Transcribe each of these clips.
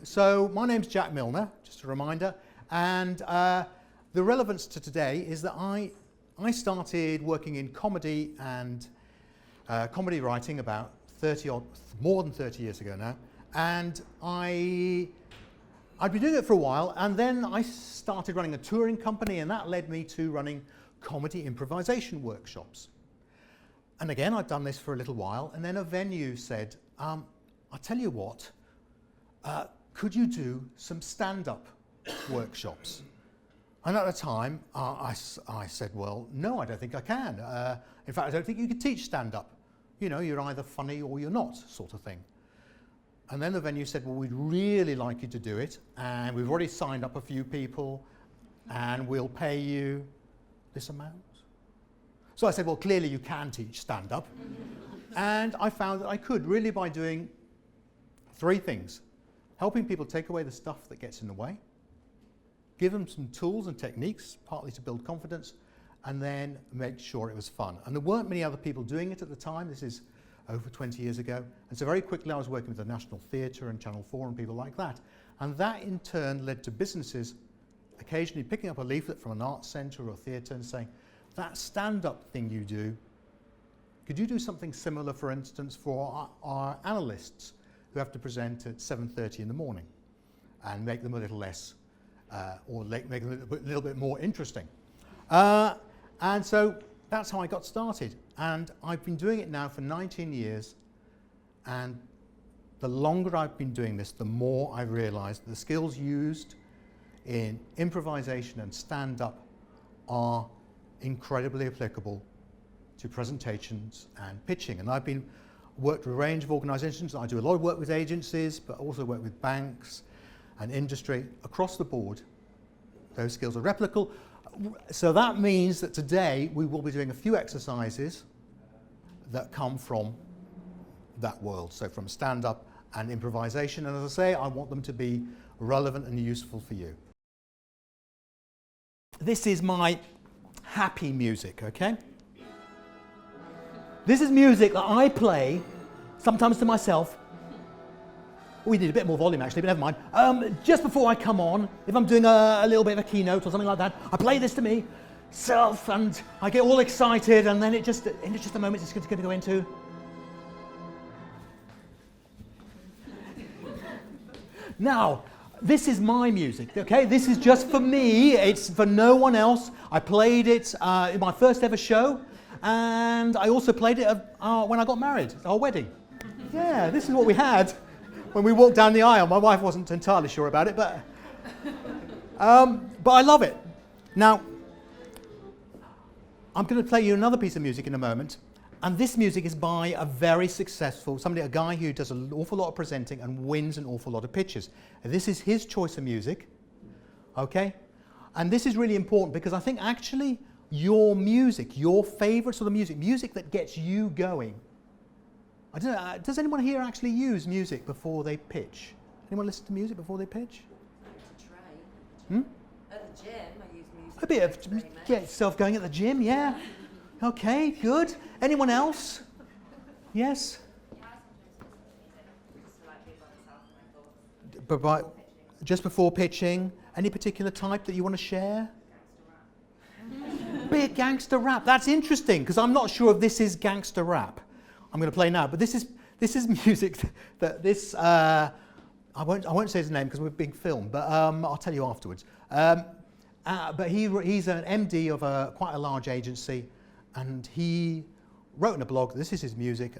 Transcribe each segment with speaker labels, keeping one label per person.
Speaker 1: So my name's Jack Milner, just a reminder, and the relevance to today is that I started working in comedy and comedy writing about more than 30 years ago now, and I'd been doing it for a while, and then I started running a touring company, and that led me to running comedy improvisation workshops. And again, I'd done this for a little while, and then a venue said, I'll tell you what, could you do some stand-up workshops? And at the time, I said, well, no, I don't think I can. In fact, I don't think you could teach stand-up. You know, you're either funny or you're not, sort of thing. And then the venue said, well, we'd really like you to do it, and we've already signed up a few people, and we'll pay you this amount. So I said, well, clearly you can teach stand-up. And I found that I could, really, by doing three things. Helping people take away the stuff that gets in the way, give them some tools and techniques, partly to build confidence, and then make sure it was fun. And there weren't many other people doing it at the time. This is over 20 years ago. And so very quickly I was working with the National Theatre and Channel 4 and people like that. And that in turn led to businesses occasionally picking up a leaflet from an arts centre or a theatre and saying, that stand-up thing you do, could you do something similar, for instance, for our analysts who have to present at 7:30 in the morning, and make them a little less, or make them a little bit more interesting. And so that's how I got started. And I've been doing it now for 19 years. And the longer I've been doing this, the more I realized the skills used in improvisation and stand-up are incredibly applicable to presentations and pitching. And I've worked with a range of organisations. I do a lot of work with agencies, but also work with banks and industry across the board. Those skills are replicable. So that means that today we will be doing a few exercises that come from that world, so from stand-up and improvisation. And as I say, I want them to be relevant and useful for you. This is my happy music, okay? This is music that I play, sometimes to myself. We need a bit more volume actually, but never mind. Just before I come on, if I'm doing a little bit of a keynote or something like that, I play this to myself and I get all excited, and then in just a moment it's going to go into. Now, this is my music, okay? This is just for me, it's for no one else. I played it in my first ever show. And I also played it when I got married, our wedding. Yeah, this is what we had when we walked down the aisle. My wife wasn't entirely sure about it, but I love it. Now, I'm going to play you another piece of music in a moment, and this music is by a very successful, a guy who does an awful lot of presenting and wins an awful lot of pitches. And this is his choice of music, okay? And this is really important because I think actually your music, your favourite sort of music that gets you going. I don't know, does anyone here actually use music before they pitch? Anyone listen to music before they pitch?
Speaker 2: At the gym, I use music.
Speaker 1: A bit of, get yourself going at the gym, yeah. Okay, good. Anyone else? Yes? Just before pitching, any particular type that you want to share? Bit gangster rap. That's interesting because I'm not sure if this is gangster rap. I'm going to play now, but this is music that this I won't say his name because we're being filmed, but I'll tell you afterwards. But he's an MD of quite a large agency, and he wrote in a blog. This is his music.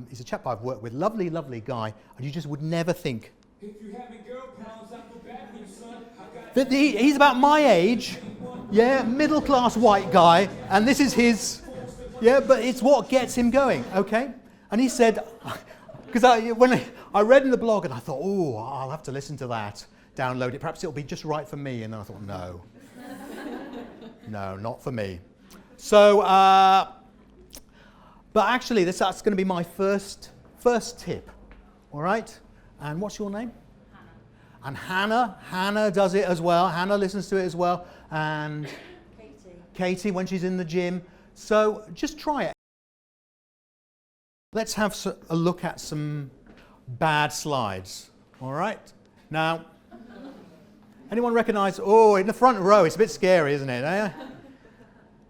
Speaker 1: He's a chap I've worked with, lovely guy, and you just would never think. If you having girl problems, I'll go back with you, son. He's about my age. Yeah, middle-class white guy, and this is his, yeah, but it's what gets him going, okay? And he said, because when I read in the blog and I thought, oh, I'll have to listen to that, download it, perhaps it'll be just right for me, and then I thought, no, not for me. So, but actually that's going to be my first tip, all right? And what's your name? And Hannah does it as well. Hannah listens to it as well. And Katie when she's in the gym. So just try it. Let's have a look at some bad slides. All right? Now, anyone recognise, oh, in the front row, it's a bit scary, isn't it? Eh?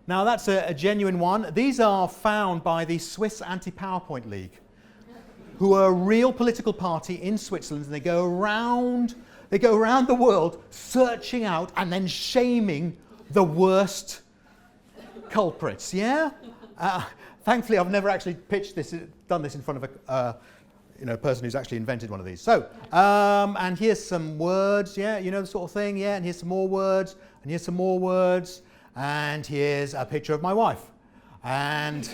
Speaker 1: Now, that's a genuine one. These are found by the Swiss Anti-PowerPoint League, who are a real political party in Switzerland, and they go around the world searching out and then shaming the worst culprits, yeah? Thankfully, I've never actually done this in front of a person who's actually invented one of these. So, and here's some words, yeah, you know the sort of thing, yeah, and here's some more words, and here's some more words, and here's a picture of my wife. And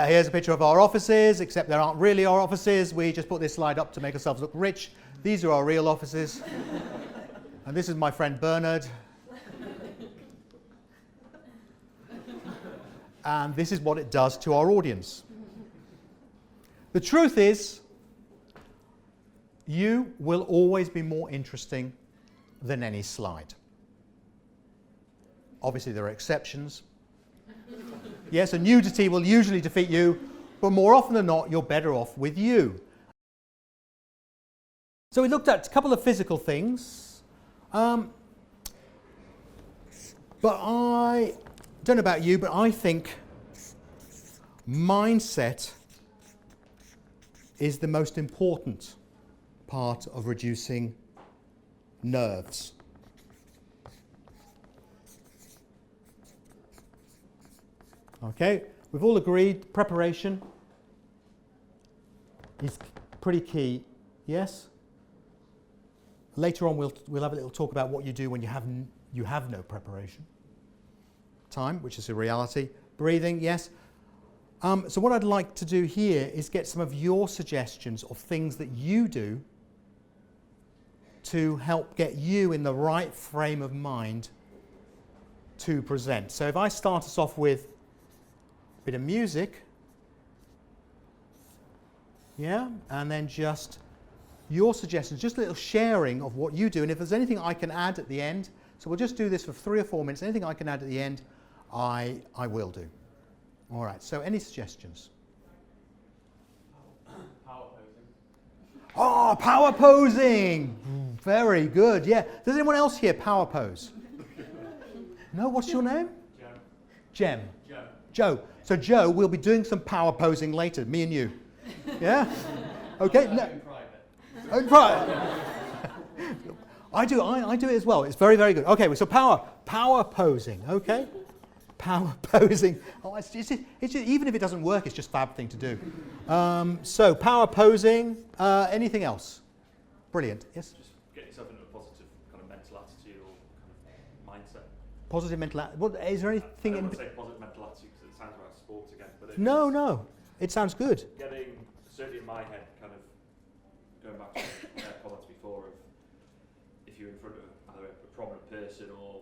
Speaker 1: here's a picture of our offices, except there aren't really our offices. We just put this slide up to make ourselves look rich. These are our real offices. And this is my friend Bernard. And this is what it does to our audience. The truth is, you will always be more interesting than any slide. Obviously, there are exceptions. Yes, a nudity will usually defeat you, but more often than not, you're better off with you. So we looked at a couple of physical things. But I don't know about you, but I think mindset is the most important part of reducing nerves. Okay, we've all agreed preparation is pretty key, yes? Later on we'll have a little talk about what you do when you have no preparation. Time, which is a reality. Breathing, yes. So what I'd like to do here is get some of your suggestions of things that you do to help get you in the right frame of mind to present. So if I start us off with a bit of music, yeah, and then just your suggestions, just a little sharing of what you do, and if there's anything I can add at the end, so we'll just do this for 3 or 4 minutes, anything I can add at the end, I will do. All right, so any suggestions?
Speaker 3: Power posing.
Speaker 1: Oh, power posing! Very good, yeah. Does anyone else here power pose? No, what's your name?
Speaker 3: Jem.
Speaker 1: Joe. So Joe, we'll be doing some power posing later, me and you. Yeah? Okay.
Speaker 3: In private.
Speaker 1: In private. I do it as well. It's very, very good. Okay, so power posing. Okay. Power posing. Oh, it's just, even if it doesn't work, it's just a fab thing to do. So power posing. Anything else? Brilliant. Yes.
Speaker 3: Just get yourself into a positive kind of mental attitude or kind of mindset.
Speaker 1: Positive mental. What is there anything?
Speaker 3: I don't want to say positive mental attitude because it sounds like sports again. But
Speaker 1: No. It sounds good.
Speaker 3: Getting certainly in my head, kind of going back to comments before of if you're in front of either a prominent person or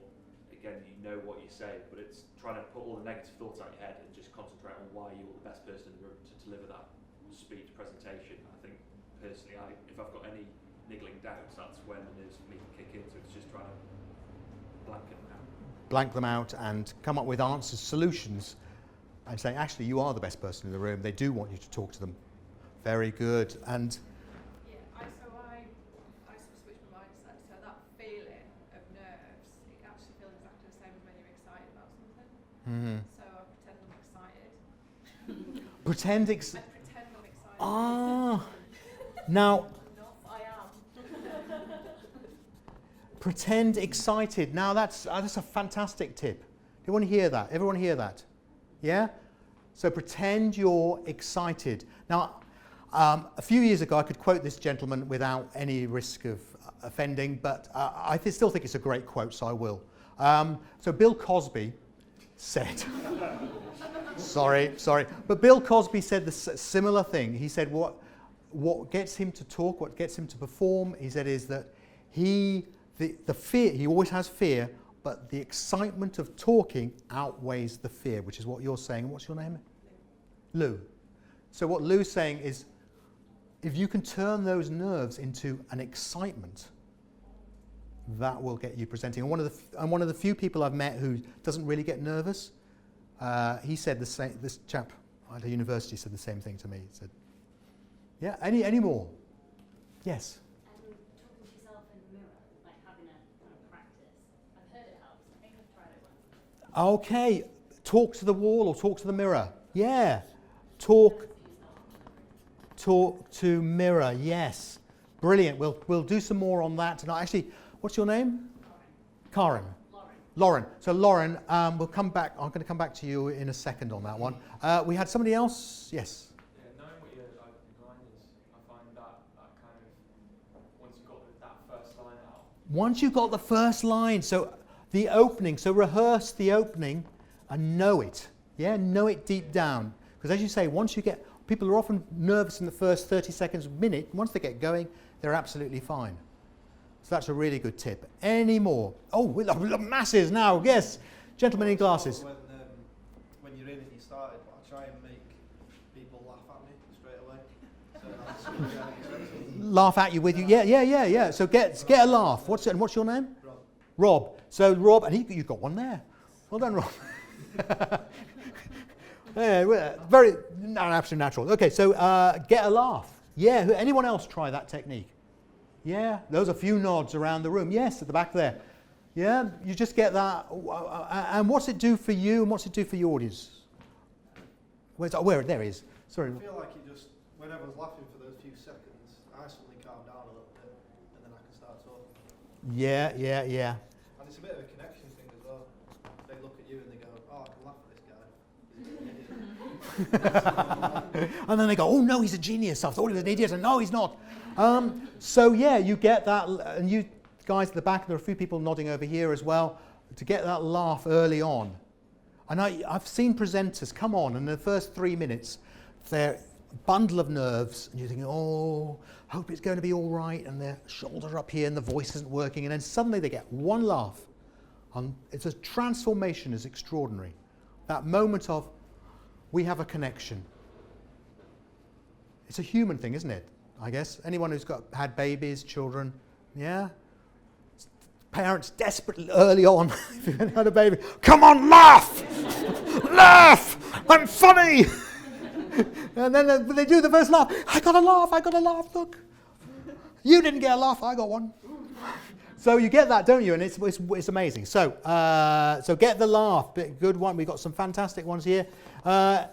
Speaker 3: again you know what you say, but it's trying to put all the negative thoughts out of your head and just concentrate on why you're the best person in the room to deliver that speech presentation. I think personally, if I've got any niggling doubts, that's when the nerves for me can kick in. So it's just trying to
Speaker 1: blank them out and come up with answers, solutions, and saying, actually, you are the best person in the room. They do want you to talk to them. Very good. And
Speaker 2: Yeah, I sort of switched my mindset. So that feeling of nerves, it actually feels exactly the same as when you're excited about something. So I pretend I'm excited.
Speaker 1: pretend
Speaker 2: I pretend I'm excited.
Speaker 1: Now,
Speaker 2: I am.
Speaker 1: pretend excited. Now that's a fantastic tip. Everyone hear that? Everyone hear that? Yeah? So pretend you're excited. Now, a few years ago, I could quote this gentleman without any risk of offending, but I still think it's a great quote, so I will. So Bill Cosby said, sorry, but Bill Cosby said the similar thing. He said what gets him to talk, what gets him to perform, he said, is that the fear, he always has fear, but the excitement of talking outweighs the fear, which is what you're saying. What's your name? Lou. So what Lou's saying is, if you can turn those nerves into an excitement, that will get you presenting. And one of the few people I've met who doesn't really get nervous, he said the same. This chap at the university said the same thing to me. He said, "Yeah, any more? Yes." Okay, talk to the wall or talk to the mirror. Yeah, talk to mirror. Yes, brilliant. We'll do some more on that tonight. Actually, what's your name? Karen. Lauren. So Lauren, we'll come back. I'm going to come back to you in a second on that one. We had somebody else. Yes.
Speaker 4: Yeah, knowing what your line is, I find that kind of once you've got that first line out.
Speaker 1: Once you've got the first line, so the opening. So rehearse the opening and know it. Yeah, know it deep down. Because as you say, once you get, people are often nervous in the first 30 seconds, minute. Once they get going, they're absolutely fine. So that's a really good tip. Any more? Oh, we love masses now. Yes, gentlemen in glasses.
Speaker 5: When you're in and you started, I try and make people laugh at me straight away. So
Speaker 1: Laugh at you with you. Yeah. So get a laugh. What's your name?
Speaker 5: Rob.
Speaker 1: Rob. So Rob, and you've got one there. Well done, Rob. Yeah, very absolutely natural. Okay, so get a laugh. Yeah. Anyone else try that technique? Yeah, there's a few nods around the room. Yes, at the back there. Yeah, you just get that. And what's it do for you and what's it do for your audience? Where there he is. Sorry.
Speaker 5: I feel like you just, when everyone's laughing for those few seconds, I suddenly calm down a little bit and then I can start talking.
Speaker 1: Yeah.
Speaker 5: And it's a bit of a connection thing as well. They look at you and they go, oh, I can laugh at this guy.
Speaker 1: And then they go, oh no, he's a genius. I thought he was an idiot, and no, he's not. So yeah, you get that, and you guys at the back, there are a few people nodding over here as well, to get that laugh early on. And I've seen presenters come on, and in the first 3 minutes, they're a bundle of nerves, and you're thinking, oh, hope it's going to be all right, and their shoulders are up here, and the voice isn't working, and then suddenly they get one laugh. It's a transformation is extraordinary. That moment of, we have a connection. It's a human thing, isn't it? I guess. Anyone who's had babies, children, yeah? Parents desperately early on, if you've had a baby, come on, laugh! Laugh! I'm funny! And then they do the first laugh. I got a laugh, look. You didn't get a laugh, I got one. So you get that, don't you? And it's amazing. So get the laugh. Good one. We've got some fantastic ones here. A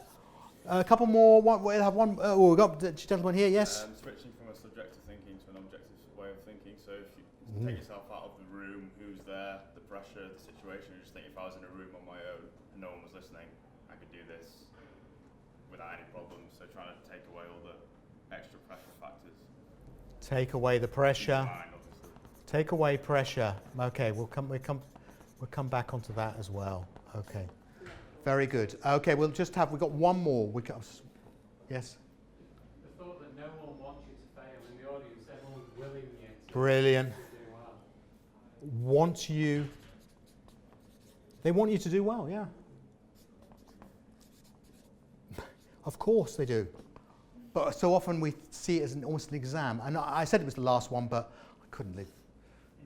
Speaker 1: couple more. We'll have one. We've got the gentleman here. Yes.
Speaker 6: Switching from a subjective thinking to an objective way of thinking. So if you take yourself out of the room, who's there, the pressure, the situation, you just think if I was in a room on my own and no one was listening, I could do this without any problems. So trying to take away all the extra pressure factors.
Speaker 1: Take away the pressure.
Speaker 6: Mind, obviously.
Speaker 1: Take away pressure. Okay, we'll come back onto that as well. Okay. Very good. Okay, we've got one more. Yes?
Speaker 4: The thought that no one wants you to fail in the audience, everyone's willing you to
Speaker 1: Brilliant.
Speaker 4: do well.
Speaker 1: They want you to do well, yeah. Of course they do. But so often we see it as almost an exam. And I said it was the last one, but I couldn't live.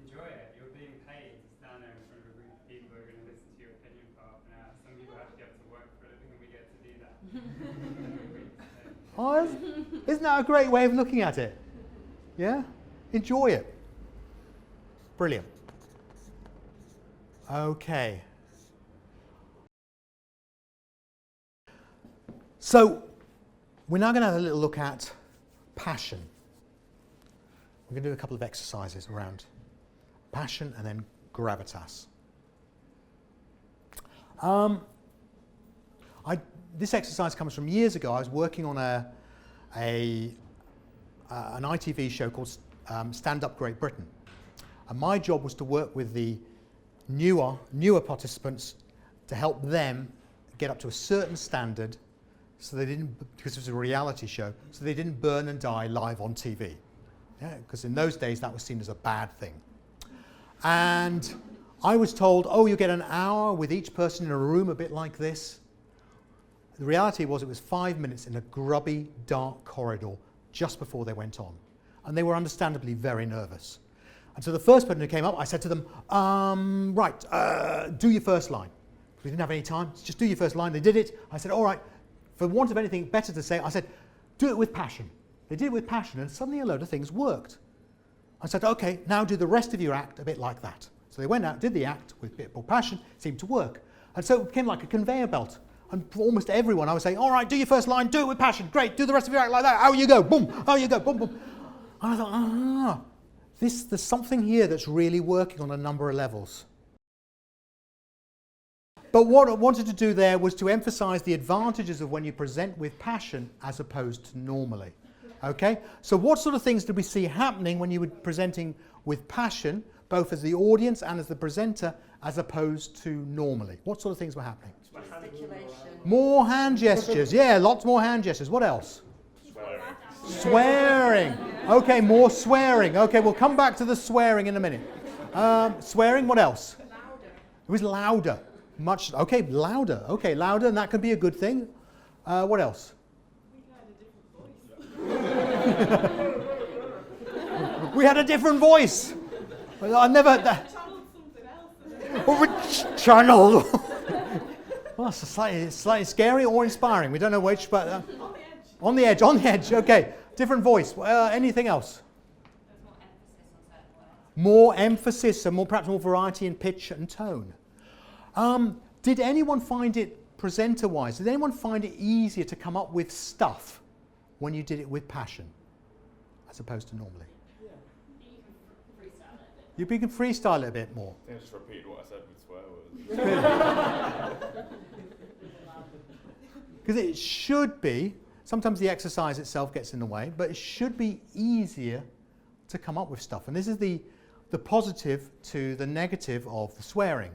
Speaker 7: Enjoy it. You're being paid to stand there in front of a group of people who are going to listen to your opinion for half an hour. Some people actually have to work for a living, and we get to do that.
Speaker 1: Isn't that a great way of looking at it? Yeah? Enjoy it. Brilliant. Okay. So, we're now going to have a little look at passion. We're going to do a couple of exercises around passion and then gravitas. This exercise comes from years ago. I was working on an ITV show called Stand Up Great Britain. And my job was to work with the newer participants to help them get up to a certain standard so they didn't, because it was a reality show, so they didn't burn and die live on TV. Yeah, because in those days that was seen as a bad thing. And I was told, oh, you get an hour with each person in a room a bit like this. The reality was it was 5 minutes in a grubby, dark corridor just before they went on. And they were understandably very nervous. And so the first person who came up, I said to them, do your first line. We didn't have any time, just do your first line. They did it. I said, all right, for want of anything better to say, I said, do it with passion. They did it with passion, and suddenly a load of things worked. I said, okay, now do the rest of your act a bit like that. So they went out, did the act with a bit more passion, seemed to work. And so it became like a conveyor belt. And for almost everyone, I would say, all right, do your first line, do it with passion, great, do the rest of your act like that, out you go, boom, out you go, boom, boom. And I thought, there's something here that's really working on a number of levels. But what I wanted to do there was to emphasize the advantages of when you present with passion as opposed to normally. Okay? So what sort of things did we see happening when you were presenting with passion, both as the audience and as the presenter, as opposed to normally? What sort of things were happening? More hand gestures. Yeah, lots more hand gestures. What else? Swearing. Okay, more swearing. Okay, we'll come back to the swearing in a minute. Swearing, what else? It was louder. Much. Okay, louder. Okay, louder, and that could be a good thing. What else? We had a different voice. I never. Channel. Well, it's slightly scary or inspiring. We don't know which, but on the edge. On the edge. Okay, different voice. Anything else? More emphasis, and perhaps more variety in pitch and tone. Did anyone find it, presenter-wise, did anyone find it easier to come up with stuff when you did it with passion as opposed to normally?
Speaker 5: Yeah.
Speaker 1: You can freestyle it a bit more.
Speaker 6: I think I just repeated what I said with swear words.
Speaker 1: Because it should be, sometimes the exercise itself gets in the way, but it should be easier to come up with stuff. And this is the positive to the negative of the swearing.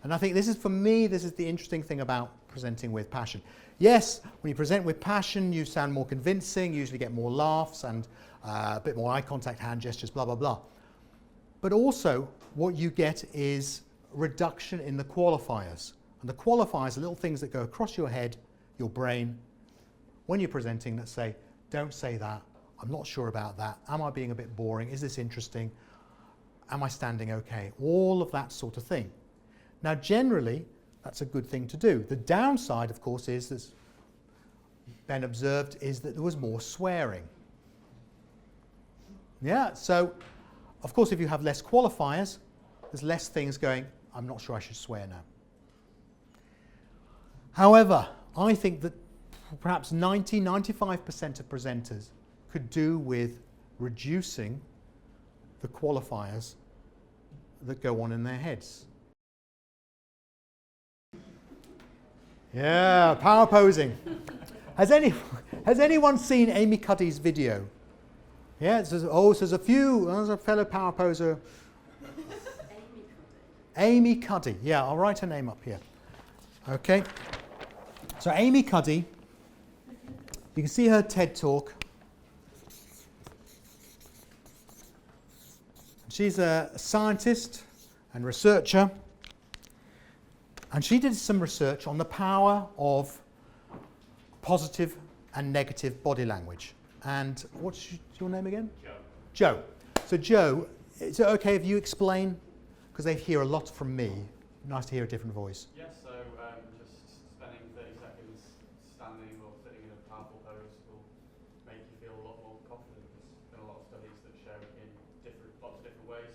Speaker 1: And I think this is, for me, this is the interesting thing about presenting with passion. Yes, when you present with passion, you sound more convincing, you usually get more laughs and a bit more eye contact, hand gestures, blah, blah, blah. But also, what you get is reduction in the qualifiers. And the qualifiers are little things that go across your head, your brain, when you're presenting that say, don't say that, I'm not sure about that, am I being a bit boring, is this interesting, am I standing okay, all of that sort of thing. Now, generally, that's a good thing to do. The downside, of course, is, as Ben observed, is that there was more swearing. Yeah, so, of course, if you have less qualifiers, there's less things going, I'm not sure I should swear now. However, I think that perhaps 95% of presenters could do with reducing the qualifiers that go on in their heads. Yeah, power posing. Has anyone seen Amy Cuddy's video? Yeah, there's a few. There's a fellow power poser. Amy Cuddy. Yeah, I'll write her name up here. Okay. So Amy Cuddy, you can see her TED Talk. She's a scientist and researcher. And she did some research on the power of positive and negative body language. And what's your name again? Joe. So Joe, is it okay if you explain? Because they hear a lot from me. Nice to hear a different voice.
Speaker 4: Yes, so just spending 30 seconds standing or sitting in a powerful pose will make you feel a lot more confident. There's been a lot of studies that show in lots of different ways.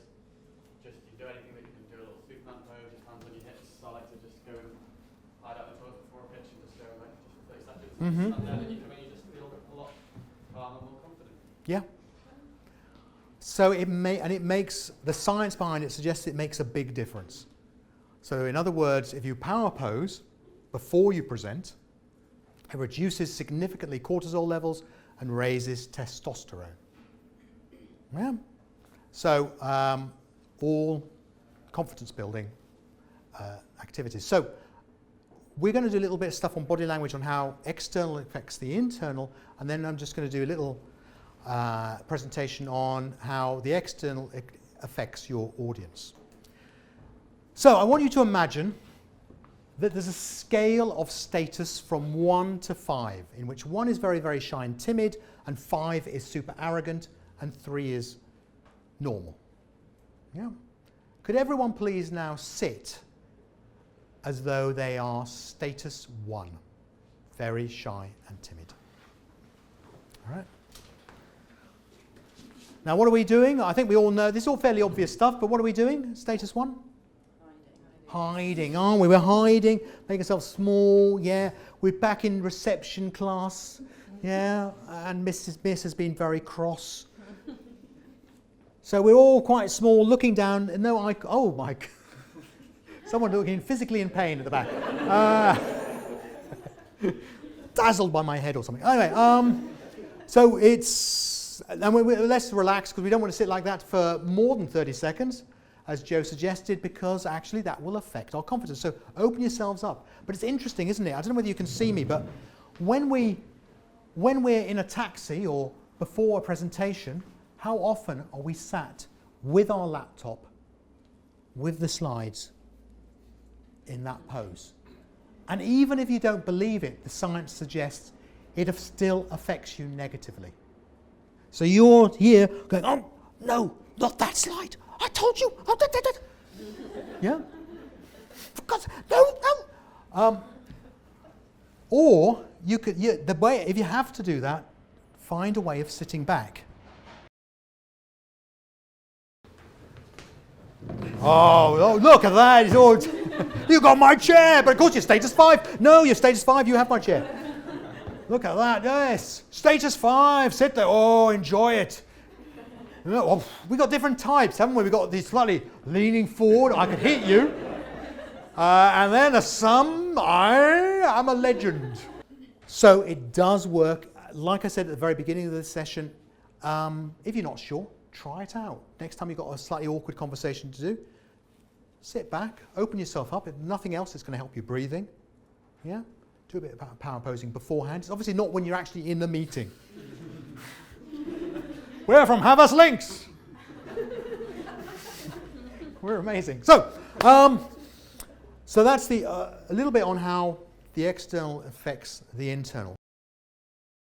Speaker 4: Just you do anything that you can do, a little Superman pose, just hands on your hips. I like to just go and hide out the toilet before a pitch and just go like just for 30 seconds.
Speaker 1: Mm-hmm.
Speaker 4: And then you just feel a lot calmer, more confident.
Speaker 1: Yeah. So it makes, the science behind it suggests it makes a big difference. So in other words, if you power pose before you present, it reduces significantly cortisol levels and raises testosterone. Yeah. So all confidence building activities. So we're going to do a little bit of stuff on body language on how external affects the internal, and then I'm just going to do a little presentation on how the external affects your audience. So I want you to imagine that there's a scale of status from 1 to 5, in which 1 is very, very shy and timid, and 5 is super arrogant, and 3 is normal. Yeah? Could everyone please now sit as though they are status 1, very shy and timid? All right. Now, what are we doing? I think we all know, this is all fairly obvious stuff, but what are we doing? Status 1? Hiding, aren't we? We're hiding, making ourselves small, yeah. We're back in reception class, yeah, and Miss has been very cross. So we're all quite small, looking down, and no eye, oh my God. Someone looking physically in pain at the back. Dazzled by my head or something. Anyway, so it's, and we're less relaxed because we don't want to sit like that for more than 30 seconds. As Joe suggested, because actually that will affect our confidence. So open yourselves up. But it's interesting, isn't it? I don't know whether you can see me, but when we're in a taxi or before a presentation, how often are we sat with our laptop, with the slides, in that pose? And even if you don't believe it, the science suggests it still affects you negatively. So you're here going, oh, no, not that slide. I told you. Yeah? For God's no. Or you could, the way, if you have to do that, find a way of sitting back. Oh, look at that. It's all, you got my chair, but of course you're status 5. No, you're status 5, you have my chair. Look at that, yes. Status 5, sit there. Oh, enjoy it. Well, we got different types, haven't we? We got these slightly leaning forward, I could hit you. And then I am a legend. So it does work. Like I said at the very beginning of the session, if you're not sure, try it out. Next time you've got a slightly awkward conversation to do, sit back, open yourself up. If nothing else, it's going to help you breathing. Yeah? Do a bit of power posing beforehand. It's obviously not when you're actually in the meeting. We're from Havas Links. We're amazing. So that's a little bit on how the external affects the internal.